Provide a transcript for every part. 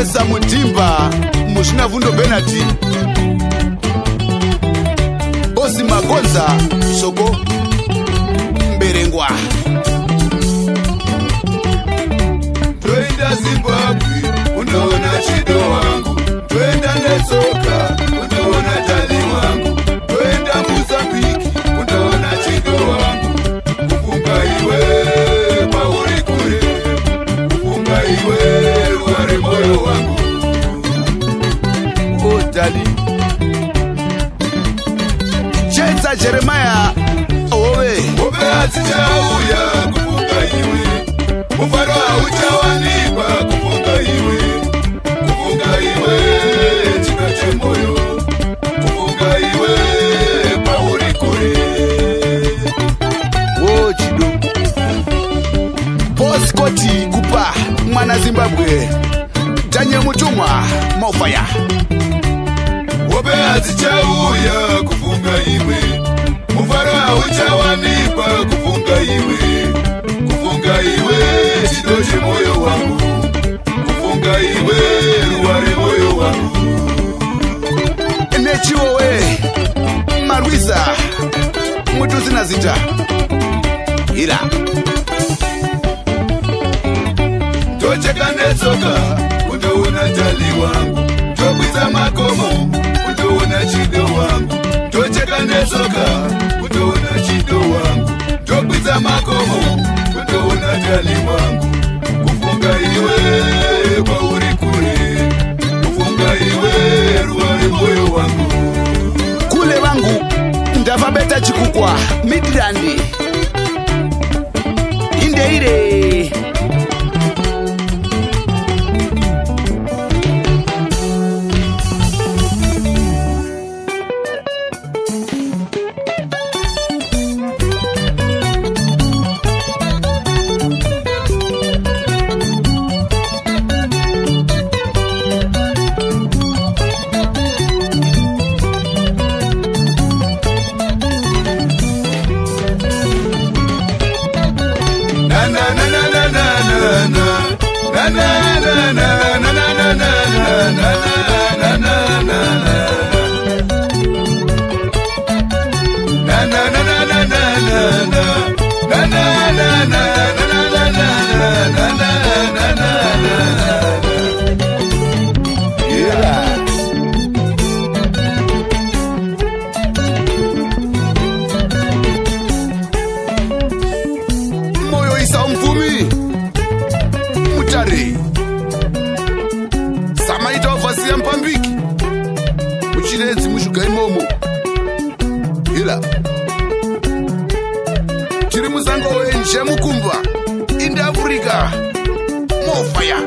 Profesa Mutimba Mushina Vundo Benati Bosi Magonza Soko Mberengwa Twenda Zimbabwe unaona chido wangu, twenda Nesoka unaona tali wangu, twenda Mozambiki unaona chido wangu, kufunga iwe mauri kure, kufunga iwe ruware moyo wangu. O tali Chenza Jeremiah Owe Atichauya kufunga iwe, mufaro hauchawanikwa kufunga iwe, kufunga iwe chika chemoyo, kufunga iwe pauri kure. O chido Boss Koti Kupa Mwana Zimbabwe Tanye Mutumwa Mofaya Obe atichauya kufunga iwe, mufaro hauchawanikwa kufunga iwe, kufunga iwe chido chemoyo wangu, kufunga iwe ruware moyo wangu. Nechiwowe Marwisa Mutuzi na zita Ira Tocheka Nesoka unaona tali wangu, tokwiza makomo unaona chido wangu, tocheka Nesoka unaona chido wangu, tokwiza makomo unaona tali wangu, kufunga iwe pauri kure, kufunga iwe ruware moyo wangu. Kule wangu Ndava beta chikukwa Midlandi Inde ire Moyo isa mfumi Mutare Samaita ofasi Mpambiki Muchirenzi mushuga imomo Hila Chiri muzango wenje mukumba Inde Afrika Mofaya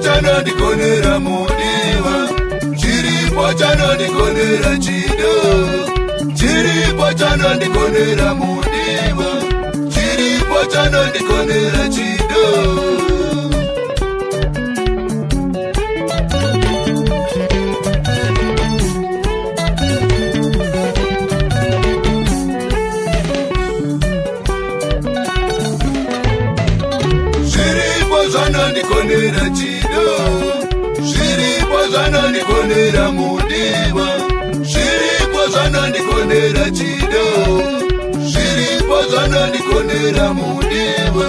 Chano ndikonera mudiwa, chiripo chano ndikonera chido, chiripo chano ndikonera mudiwa, chiripo chano ndikonera chido. Chiripo chano ndikonera chido, chiripo chano ndikonera mudiwa, chiripo chano ndikonera chido, chiripo chano ndikonera mudiwa.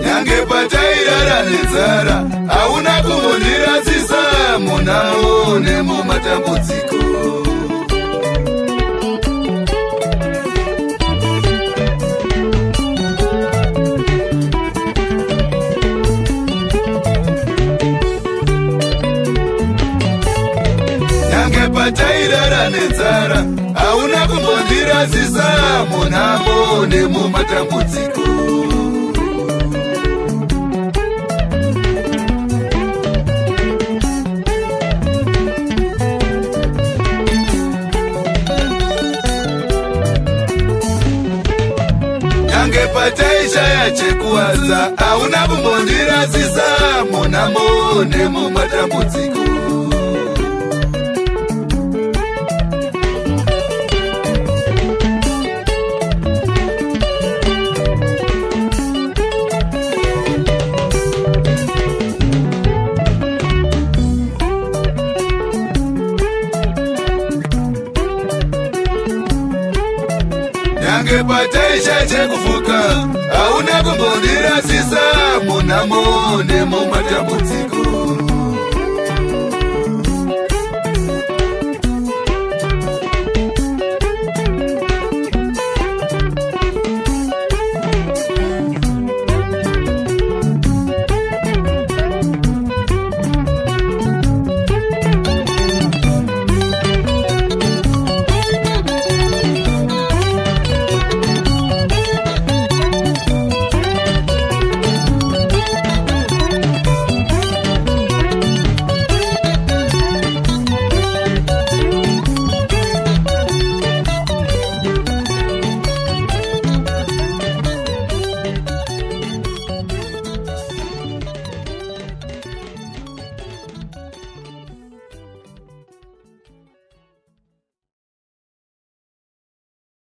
Nyange patairara nenzara, hauna kumundirazisa, munao nemumatambudziko. Nyange patairara nenzara, hauna kumundirazisa, munao nemumatambudziko. pataishaya chekuwadza hauna kumbondirasisa munamo nemumatambudziko. Nyange pataisha chekufuka hauna kumbondirasisa munamo nemumatambudziko.